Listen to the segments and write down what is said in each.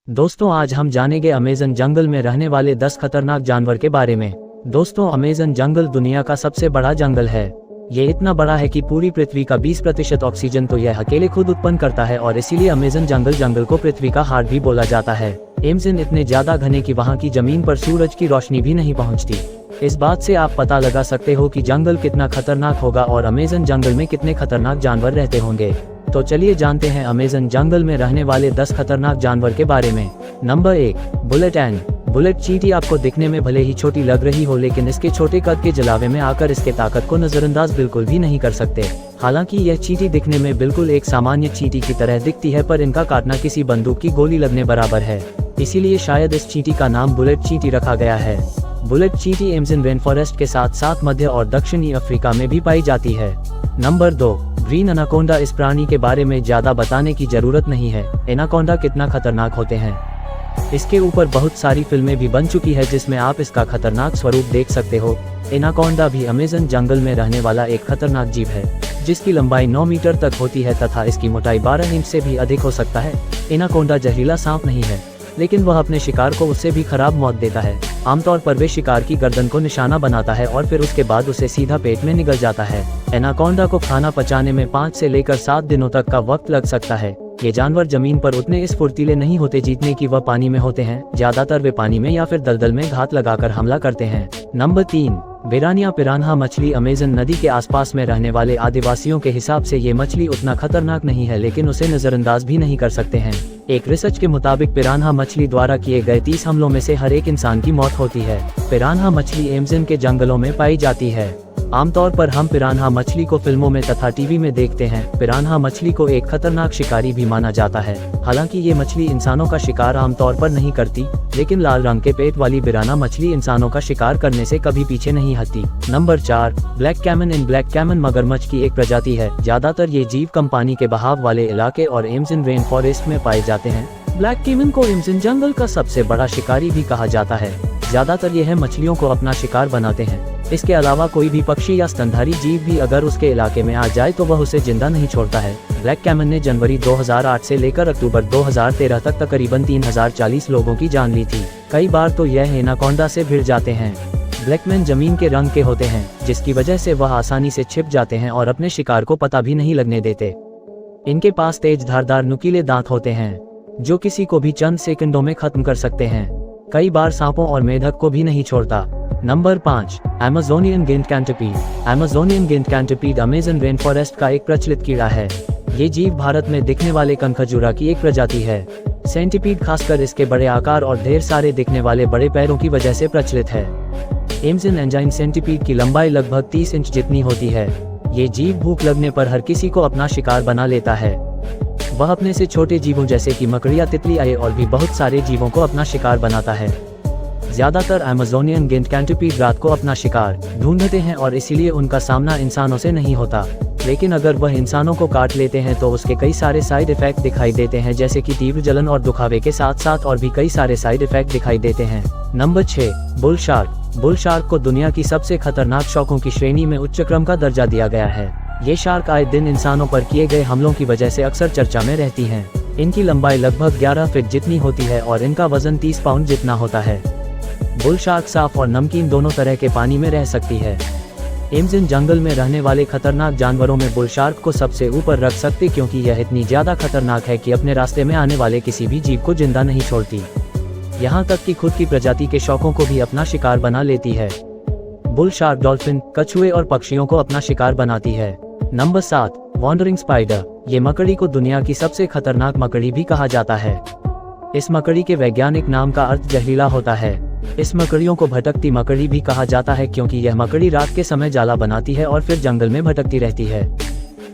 दोस्तों आज हम जानेंगे अमेज़न जंगल में रहने वाले 10 खतरनाक जानवर के बारे में। दोस्तों अमेज़न जंगल दुनिया का सबसे बड़ा जंगल है। ये इतना बड़ा है कि पूरी पृथ्वी का 20% ऑक्सीजन तो यह अकेले खुद उत्पन्न करता है और इसीलिए अमेज़न जंगल को पृथ्वी का हार्ट भी बोला जाता है। अमेज़न इतने ज्यादा घने कि वहाँ की जमीन पर सूरज की रोशनी भी नहीं पहुँचती। इस बात से आप पता लगा सकते हो कि जंगल कितना खतरनाक होगा और अमेज़न जंगल में कितने खतरनाक जानवर रहते होंगे। तो चलिए जानते हैं अमेज़न जंगल में रहने वाले 10 खतरनाक जानवर के बारे में। नंबर 1, बुलेट एंट। बुलेट चींटी आपको दिखने में भले ही छोटी लग रही हो, लेकिन इसके छोटे कद के जलावे में आकर इसके ताकत को नजरअंदाज बिल्कुल भी नहीं कर सकते। हालांकि यह चींटी दिखने में बिल्कुल एक सामान्य चींटी की तरह दिखती है, पर इनका काटना किसी बंदूक की गोली लगने बराबर है। इसीलिए शायद इस चींटी का नाम बुलेट चींटी रखा गया है। बुलेट चींटी अमेज़न रेन फॉरेस्ट के साथ साथ मध्य और दक्षिणी अफ्रीका में भी पाई जाती है। Number 2, green anaconda. इस प्राणी के बारे में ज्यादा बताने की जरूरत नहीं है। एनाकोंडा कितना खतरनाक होते हैं, इसके ऊपर बहुत सारी फिल्में भी बन चुकी है जिसमें आप इसका खतरनाक स्वरूप देख सकते हो। एनाकोंडा भी अमेज़न जंगल में रहने वाला एक खतरनाक जीव है, जिसकी लंबाई 9 मीटर तक होती है तथा इसकी मोटाई 12 इंच से भी अधिक हो सकता है। एनाकोंडा जहरीला सांप नहीं है, लेकिन वह अपने शिकार को उससे भी खराब मौत देता है। आमतौर पर वे शिकार की गर्दन को निशाना बनाता है और फिर उसके बाद उसे सीधा पेट में निगल जाता है। एनाकोंडा को खाना पचाने में 5 से लेकर 7 दिनों तक का वक्त लग सकता है। ये जानवर जमीन पर उतने इस फुर्तीले नहीं होते जितने कि वह पानी में होते हैं। ज्यादातर वे पानी में या फिर दलदल में घात लगाकर हमला करते हैं। नंबर 3, पिरानिया। पिरान्हा मछली। अमेज़न नदी के आसपास में रहने वाले आदिवासियों के हिसाब से ये मछली उतना खतरनाक नहीं है, लेकिन उसे नजरअंदाज भी नहीं कर सकते हैं। एक रिसर्च के मुताबिक पिरान्हा मछली द्वारा किए गए 30 हमलों में से हर एक इंसान की मौत होती है। पिरान्हा मछली अमेज़न के जंगलों में पाई जाती है। आमतौर पर हम पिरान्हा मछली को फिल्मों में तथा टीवी में देखते हैं। पिरान्हा मछली को एक खतरनाक शिकारी भी माना जाता है। हालांकि ये मछली इंसानों का शिकार आमतौर पर नहीं करती, लेकिन लाल रंग के पेट वाली पिरान्हा मछली इंसानों का शिकार करने से कभी पीछे नहीं हटती। Number 4, black caiman. इन ब्लैक कैमन मगरमच्छ की एक प्रजाति है। ज्यादातर ये जीव कम पानी के बहाव वाले इलाके और अमेज़न रेन फॉरेस्ट में पाए जाते हैं। ब्लैक कैमन को अमेज़न जंगल का सबसे बड़ा शिकारी भी कहा जाता है। ज्यादातर यह मछलियों को अपना शिकार बनाते हैं। इसके अलावा कोई भी पक्षी या स्तनधारी जीव भी अगर उसके इलाके में आ जाए तो वह उसे जिंदा नहीं छोड़ता है। ब्लैक कैमन ने जनवरी 2008 से लेकर अक्टूबर 2013 तक तकरीबन 3040 लोगों की जान ली थी। कई बार तो यह एनाकोंडा से भिड़ जाते हैं। ब्लैकमैन जमीन के रंग के होते हैं, जिसकी वजह से वह आसानी से छिप जाते हैं और अपने शिकार को पता भी नहीं लगने देते। इनके पास तेज धारदार नुकीले दांत होते हैं, जो किसी को भी चंद सेकंडों में खत्म कर सकते हैं। कई बार सांपों और मेढक को भी नहीं छोड़ता। Number 5, Amazonian giant centipede. Amazonian giant centipede Amazon rain forest का एक प्रचलित कीड़ा है। ये जीव भारत में दिखने वाले कनखजूरा की एक प्रजाति है। सेंटीपीड खासकर इसके बड़े आकार और ढेर सारे दिखने वाले बड़े पैरों की वजह से प्रचलित है। अमेज़न एंजाइन सेंटीपीड की लंबाई लगभग 30 इंच जितनी होती है। ये जीव भूख लगने पर हर किसी को अपना शिकार बना लेता है। वह अपने से छोटे जीवों जैसे कि मकड़ियाँ, तितली आए और भी बहुत सारे जीवों को अपना शिकार बनाता है। ज्यादातर अमेज़ोनियन गिंट कैंटरपीड रात को अपना शिकार ढूंढते हैं और इसीलिए उनका सामना इंसानों से नहीं होता। लेकिन अगर वह इंसानों को काट लेते हैं तो उसके कई सारे साइड इफेक्ट दिखाई देते हैं, जैसे कि तीव्र जलन और दुखावे के साथ साथ और भी कई सारे साइड इफेक्ट दिखाई देते हैं। Number 6, bull shark. Bull shark को दुनिया की सबसे खतरनाक शौकों की श्रेणी में उच्च क्रम का दर्जा दिया गया है। ये शार्क आए दिन इंसानों पर किए गए हमलों की वजह से अक्सर चर्चा में रहती हैं। इनकी लंबाई लगभग 11 फीट जितनी होती है और इनका वजन 30 पाउंड जितना होता है। बुल शार्क साफ और नमकीन दोनों तरह के पानी में रह सकती है। अमेज़न जंगल में रहने वाले खतरनाक जानवरों में बुल शार्क को सबसे ऊपर रख सकते, क्योंकि यह इतनी ज्यादा खतरनाक है कि अपने रास्ते में आने वाले किसी भी जीव को जिंदा नहीं छोड़ती। यहाँ तक कि खुद की प्रजाति के शौकों को भी अपना शिकार बना लेती है। बुल शार्क डॉल्फिन, कछुए और पक्षियों को अपना शिकार बनाती है। Number 7, wandering spider. ये मकड़ी को दुनिया की सबसे खतरनाक मकड़ी भी कहा जाता है। इस मकड़ी के वैज्ञानिक नाम का अर्थ जहरीला होता है। इस मकड़ियों को भटकती मकड़ी भी कहा जाता है, क्योंकि यह मकड़ी रात के समय जाला बनाती है और फिर जंगल में भटकती रहती है।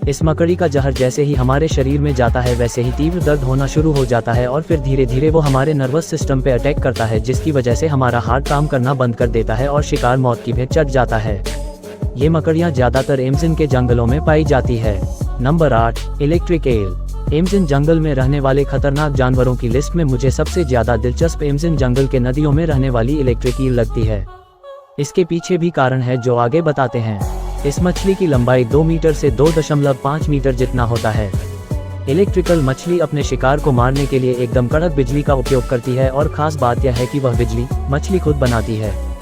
इस मकड़ी का जहर जैसे ही हमारे शरीर में जाता है वैसे ही तीव्र दर्द होना शुरू हो जाता है और फिर धीरे धीरे वो हमारे नर्वस सिस्टम पे अटैक करता है, जिसकी वजह से हमारा हार्ट काम करना बंद कर देता है और शिकार मौत की भेंट चढ़ जाता है। ये मकड़ियाँ ज्यादातर अमेज़न के जंगलों में पाई जाती है। Number 8, electric eel. अमेज़न जंगल में रहने वाले खतरनाक जानवरों की लिस्ट में मुझे सबसे ज्यादा दिलचस्प अमेज़न जंगल के नदियों में रहने वाली इलेक्ट्रिक ईल लगती है। इसके पीछे भी कारण है जो आगे बताते हैं। इस मछली की लंबाई 2 मीटर से 2.5 मीटर जितना होता है। इलेक्ट्रिकल मछली अपने शिकार को मारने के लिए एकदम कड़क बिजली का उपयोग करती है और खास बात यह है कि वह बिजली मछली खुद बनाती है।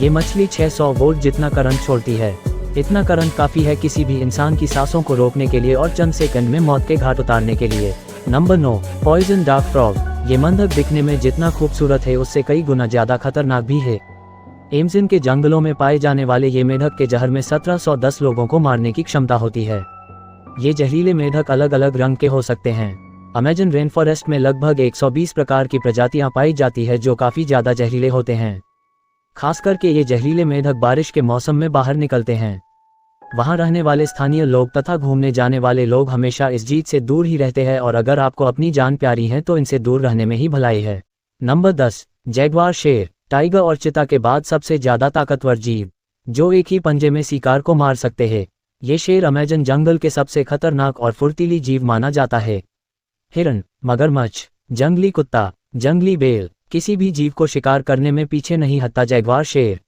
ये मछली 600 वोल्ट जितना करंट छोड़ती है। इतना करंट काफी है किसी भी इंसान की सांसों को रोकने के लिए और चंद सेकंड में मौत के घाट उतारने के लिए। Number 9, poison dark frog. ये मंदक दिखने में जितना खूबसूरत है उससे कई गुना ज्यादा खतरनाक भी है। एमेज़न के जंगलों में पाए जाने वाले ये मेढक के जहर में 1710 लोगों को मारने की क्षमता होती है। ये जहरीले मेढक अलग अलग रंग के हो सकते हैं। अमेज़न रेन फॉरेस्ट में लगभग 120 प्रकार की प्रजातियां पाई जाती है जो काफी ज्यादा जहरीले होते हैं। खास करके ये जहरीले मेढक बारिश के मौसम में बाहर निकलते हैं। वहां रहने वाले स्थानीय लोग तथा घूमने जाने वाले लोग हमेशा इस जीव से दूर ही रहते हैं और अगर आपको अपनी जान प्यारी है तो इनसे दूर रहने में ही भलाई है। नंबर 10, जैगवार शेर। टाइगर और चीता के बाद सबसे ज्यादा ताकतवर जीव जो एक ही पंजे में शिकार को मार सकते हैं। ये शेर अमेज़न जंगल के सबसे खतरनाक और फुर्तीली जीव माना जाता है। हिरन, मगरमच्छ, जंगली कुत्ता, जंगली बेल, किसी भी जीव को शिकार करने में पीछे नहीं हटता जैगवार शेर।